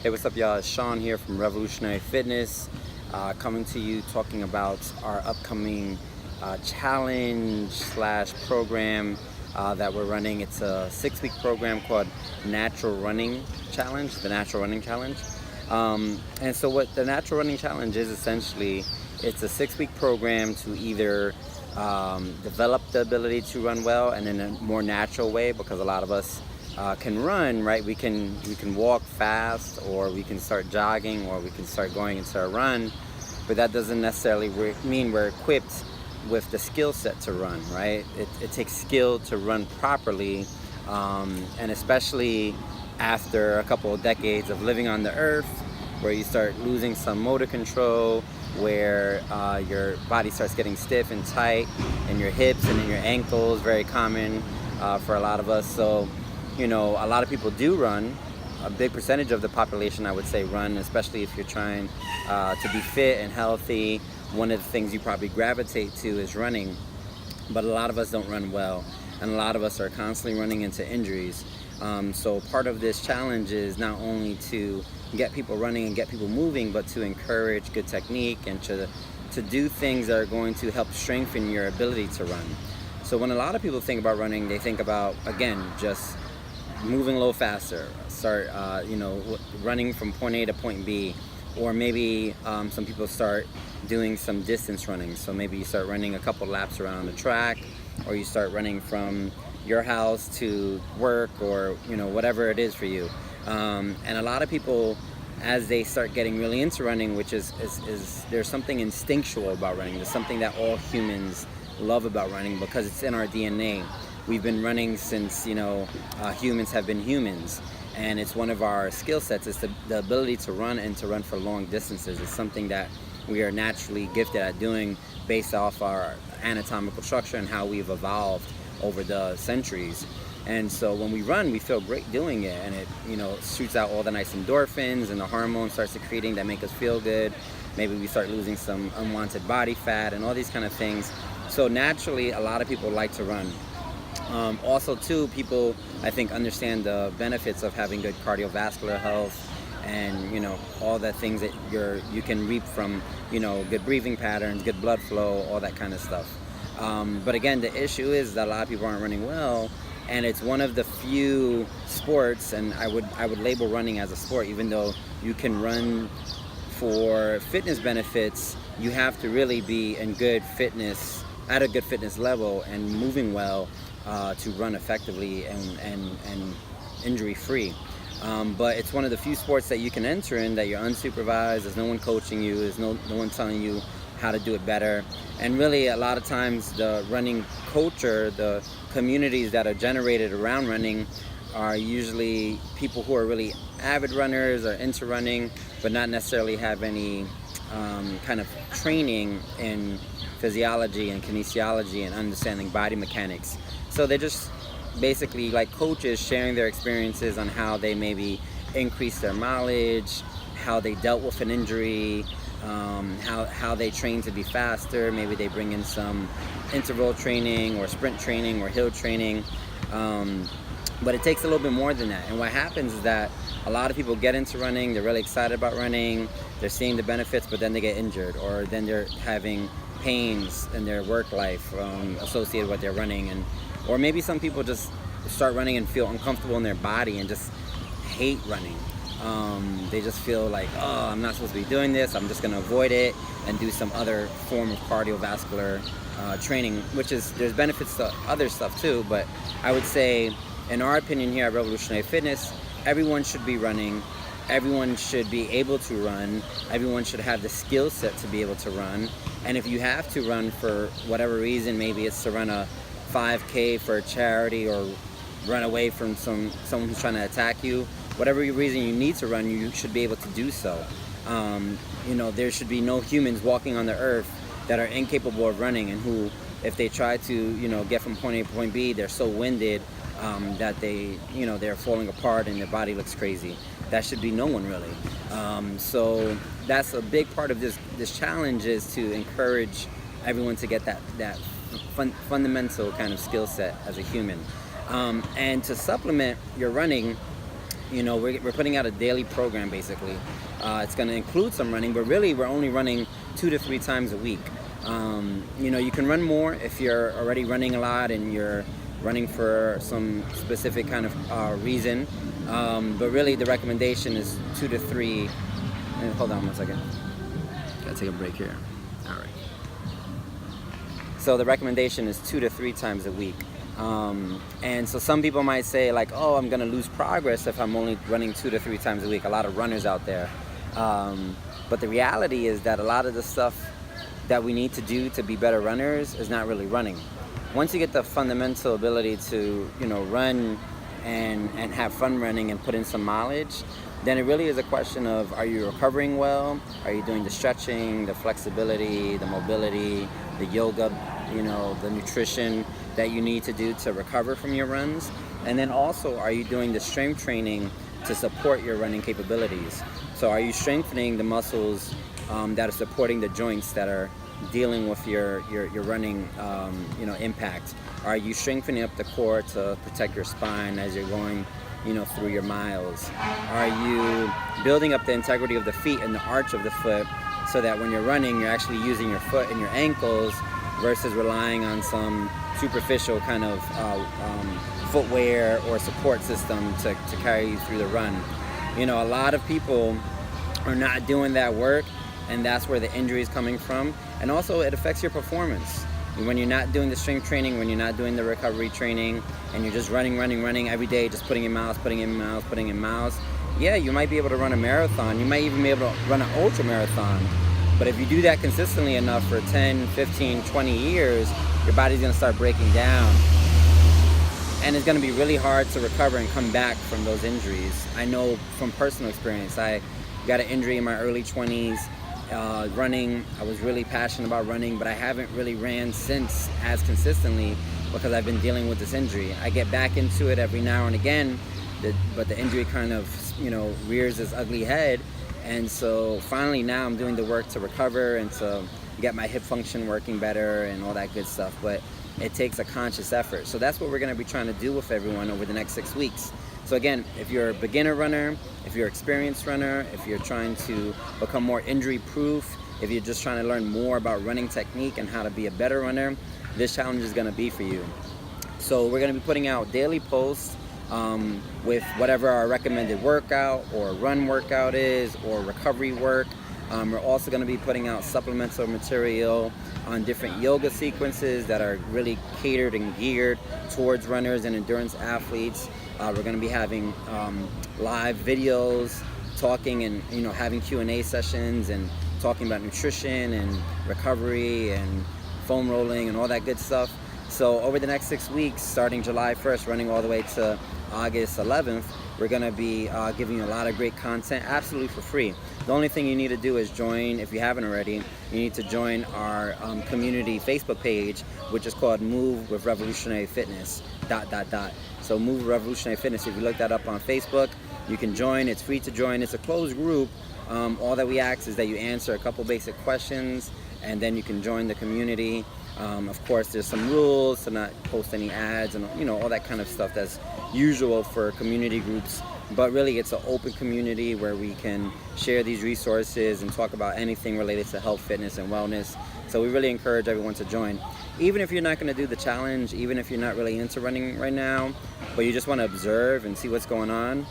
Hey, what's up, y'all? It's Sean here from Revolutionary Fitness, coming to you talking about our upcoming challenge slash program that we're running. It's a 6-week program called Natural Running Challenge, the Natural Running Challenge. And so what the Natural Running Challenge is essentially, it's a 6-week program to either develop the ability to run well and in a more natural way, because a lot of us can run, right? We can walk fast, or we can start jogging, or we can start going into a run, but that doesn't necessarily mean we're equipped with the skill set to run, right? It takes skill to run properly, and especially after a couple of decades of living on the earth, where you start losing some motor control, where your body starts getting stiff and tight in your hips and in your ankles, very common for a lot of us. So a lot of people do run. A big percentage of the population, I would say, run, especially if you're trying to be fit and healthy. One of the things you probably gravitate to is running, but a lot of us don't run well, and a lot of us are constantly running into injuries. So part of this challenge is not only to get people running and get people moving, but to encourage good technique and to do things that are going to help strengthen your ability to run. So when a lot of people think about running, they think about, again, just moving a little faster, start running from point A to point B, or maybe some people start doing some distance running. So maybe you start running a couple laps around the track, or you start running from your house to work, or whatever it is for you. And a lot of people, as they start getting really into running, which is there's something instinctual about running. There's something that all humans love about running, because it's in our DNA. We've been running since humans have been humans, and it's one of our skill sets. It's the ability to run, and to run for long distances. It's something that we are naturally gifted at doing, based off our anatomical structure and how we've evolved over the centuries. And so when we run, we feel great doing it, and it shoots out all the nice endorphins, and the hormones start secreting that make us feel good. Maybe we start losing some unwanted body fat and all these kind of things. So naturally, a lot of people like to run. Also too, people, I think, understand the benefits of having good cardiovascular health, and all the things that you can reap from good breathing patterns, good blood flow, all that kind of stuff. But again, the issue is that a lot of people aren't running well, and it's one of the few sports, and I would label running as a sport, even though you can run for fitness benefits. You have to really be in good fitness, at a good fitness level, and moving well to run effectively and injury free. But it's one of the few sports that you can enter in that you're unsupervised. There's no one coaching you. There's no one telling you how to do it better. And really, a lot of times, the running culture, the communities that are generated around running, are usually people who are really avid runners or into running, but not necessarily have any kind of training in physiology and kinesiology and understanding body mechanics. So they're just basically like coaches sharing their experiences on how they maybe increase their mileage, how they dealt with an injury, how they train to be faster. Maybe they bring in some interval training or sprint training or hill training. But it takes a little bit more than that. And what happens is that a lot of people get into running, they're really excited about running, they're seeing the benefits, but then they get injured, or then they're having pains in their work life associated with their running. Or maybe some people just start running and feel uncomfortable in their body and just hate running. They just feel like, oh, I'm not supposed to be doing this, I'm just going to avoid it and do some other form of cardiovascular training, there's benefits to other stuff too. But I would say, in our opinion here at Revolutionary Fitness, everyone should be running. Everyone should be able to run. Everyone should have the skill set to be able to run. And if you have to run for whatever reason, maybe it's to run a 5K for a charity, or run away from someone who's trying to attack you, whatever reason you need to run, you should be able to do so. There should be no humans walking on the earth that are incapable of running, and who, if they try to get from point A to point B, they're so winded that they're falling apart and their body looks crazy. That should be no one, really. So that's a big part of this challenge, is to encourage everyone to get that fundamental kind of skill set as a human. And to supplement your running, we're putting out a daily program basically. It's going to include some running, but really we're only running 2 to 3 times a week. You can run more if you're already running a lot and you're running for some specific kind of reason. But really the recommendation is 2 to 3. And hold on one second. Gotta take a break here. All right. So the recommendation is 2 to 3 times a week. And so some people might say like, oh, I'm gonna lose progress if I'm only running 2 to 3 times a week. A lot of runners out there. But the reality is that a lot of the stuff that we need to do to be better runners is not really running. Once you get the fundamental ability to, run and have fun running and put in some mileage, then it really is a question of, are you recovering well? Are you doing the stretching, the flexibility, the mobility, the yoga, the nutrition that you need to do to recover from your runs? And then also, are you doing the strength training to support your running capabilities? So are you strengthening the muscles that are supporting the joints that are dealing with your running impact? Are you strengthening up the core to protect your spine as you're going through your miles? Are you building up the integrity of the feet and the arch of the foot so that when you're running, you're actually using your foot and your ankles versus relying on some superficial kind of footwear or support system to carry you through the run? A lot of people are not doing that work, and that's where the injury is coming from. And also it affects your performance. When you're not doing the strength training, when you're not doing the recovery training, and you're just running every day, just putting in miles, yeah, you might be able to run a marathon. You might even be able to run an ultra marathon. But if you do that consistently enough for 10, 15, 20 years, your body's gonna start breaking down. And it's gonna be really hard to recover and come back from those injuries. I know from personal experience, I got an injury in my early 20s. Running, I was really passionate about running, but I haven't really ran since as consistently because I've been dealing with this injury. I get back into it every now and again, but the injury kind of, rears its ugly head. And so finally now I'm doing the work to recover and to get my hip function working better and all that good stuff. But it takes a conscious effort. So that's what we're going to be trying to do with everyone over the next 6 weeks. So again, if you're a beginner runner, if you're an experienced runner, if you're trying to become more injury proof, if you're just trying to learn more about running technique and how to be a better runner, this challenge is going to be for you. So we're going to be putting out daily posts with whatever our recommended workout or run workout is, or recovery work. We're also going to be putting out supplemental material on different yoga sequences that are really catered and geared towards runners and endurance athletes. We're going to be having live videos, talking and having Q&A sessions and talking about nutrition and recovery and foam rolling and all that good stuff. So over the next 6 weeks, starting July 1st, running all the way to August 11th, we're going to be giving you a lot of great content absolutely for free. The only thing you need to do is join, if you haven't already, you need to join our community Facebook page, which is called Move with Revolutionary Fitness, .. So Move with Revolutionary Fitness, if you look that up on Facebook, you can join. It's free to join. It's a closed group. All that we ask is that you answer a couple basic questions, and then you can join the community. Of course, there's some rules to not post any ads and all that kind of stuff that's usual for community groups. But really, it's an open community where we can share these resources and talk about anything related to health, fitness, and wellness. So we really encourage everyone to join. Even if you're not going to do the challenge, even if you're not really into running right now, but you just want to observe and see what's going on,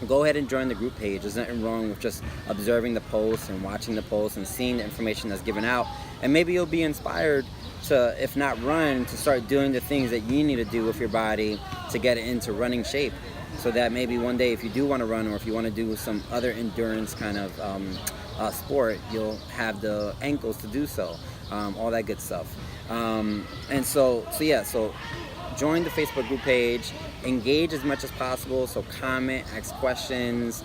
go ahead and join the group page. There's nothing wrong with just observing the posts and watching the posts and seeing the information that's given out. And maybe you'll be inspired to, if not run, to start doing the things that you need to do with your body to get it into running shape. So that maybe one day if you do want to run, or if you want to do some other endurance kind of sport, you'll have the ankles to do so. All that good stuff. And so join the Facebook group page, engage as much as possible. So comment, ask questions,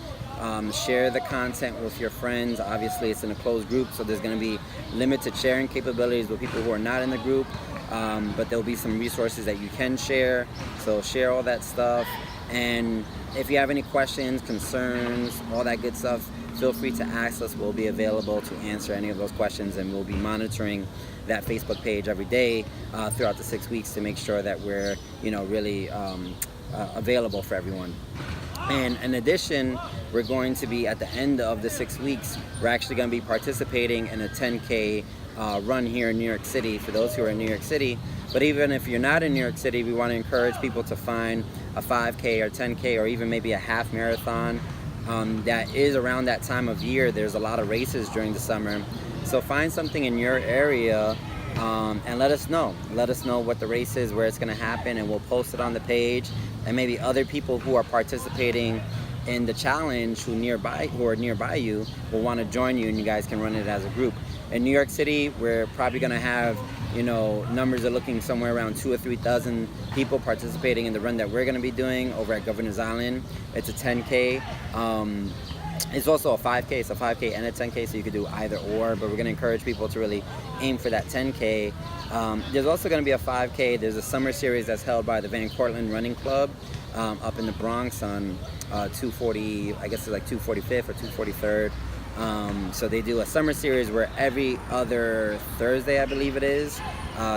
share the content with your friends. Obviously it's in a closed group, so there's going to be limited sharing capabilities with people who are not in the group, but there'll be some resources that you can share. So share all that stuff. And if you have any questions, concerns, all that good stuff, feel free to ask us. We'll be available to answer any of those questions, and we'll be monitoring that Facebook page every day throughout the 6 weeks to make sure that we're really available for everyone. And in addition, we're going to be at the end of the 6 weeks, we're actually going to be participating in a 10K run here in New York City for those who are in New York City. But even if you're not in New York City, we want to encourage people to find a 5K or 10K or even maybe a half marathon that is around that time of year. There's a lot of races during the summer. So find something in your area and let us know. Let us know what the race is, where it's going to happen, and we'll post it on the page. And maybe other people who are participating in the challenge who are nearby you will want to join you, and you guys can run it as a group. In New York City, we're probably going to have, numbers are looking somewhere around 2,000 or 3,000 people participating in the run that we're going to be doing over at Governor's Island. It's a 10K. It's also a 5K. It's a 5K and a 10K, so you could do either or, but we're going to encourage people to really aim for that 10K. There's also going to be a 5K. There's a summer series that's held by the Van Cortlandt Running Club up in the Bronx on 240, I guess it's like 245th or 243rd. So they do a summer series where every other Thursday, I believe it is,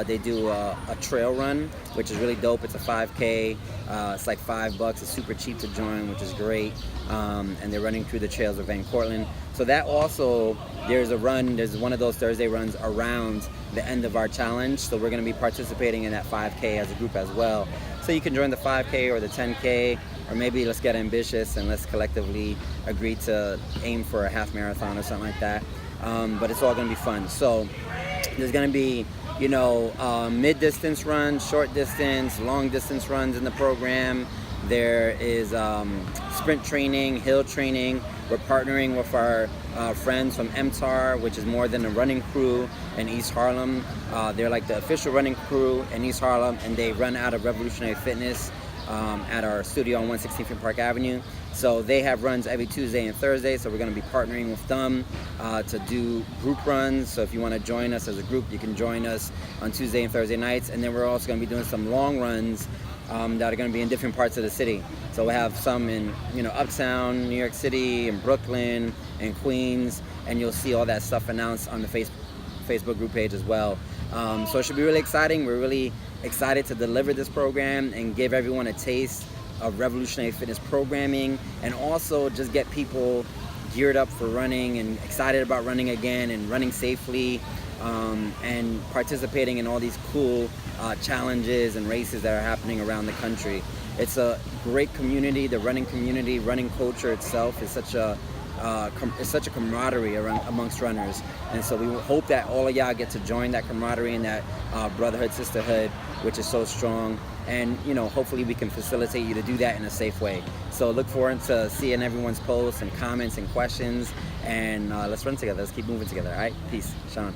they do a trail run, which is really dope. It's a 5K. It's like $5. It's super cheap to join, which is great. And they're running through the trails of Van Cortlandt. So that also, there's one of those Thursday runs around the end of our challenge. So we're going to be participating in that 5K as a group as well. So you can join the 5K or the 10K, or maybe let's get ambitious and let's collectively agree to aim for a half marathon or something like that. But it's all going to be fun. So there's going to be, mid-distance runs, short distance, long distance runs in the program. There is sprint training, hill training. We're partnering with our friends from MTAR, which is More Than a Running Crew in East Harlem. They're like the official running crew in East Harlem, and they run out of Revolutionary Fitness at our studio on 116th Park Avenue. So they have runs every Tuesday and Thursday, so we're going to be partnering with them to do group runs. So if you want to join us as a group, you can join us on Tuesday and Thursday nights. And then we're also going to be doing some long runs that are going to be in different parts of the city. So we'll have some in Uptown, New York City, and Brooklyn, and Queens, and you'll see all that stuff announced on the Facebook group page as well. So it should be really exciting. We're really excited to deliver this program and give everyone a taste of Revolutionary Fitness programming, and also just get people geared up for running and excited about running again and running safely, and participating in all these cool challenges and races that are happening around the country. It's a great community. The running community, running culture itself is such a camaraderie amongst runners, and so we hope that all of y'all get to join that camaraderie and that brotherhood, sisterhood, which is so strong. And hopefully we can facilitate you to do that in a safe way. So look forward to seeing everyone's posts and comments and questions, and let's run together. Let's keep moving together. All right, peace. Sean.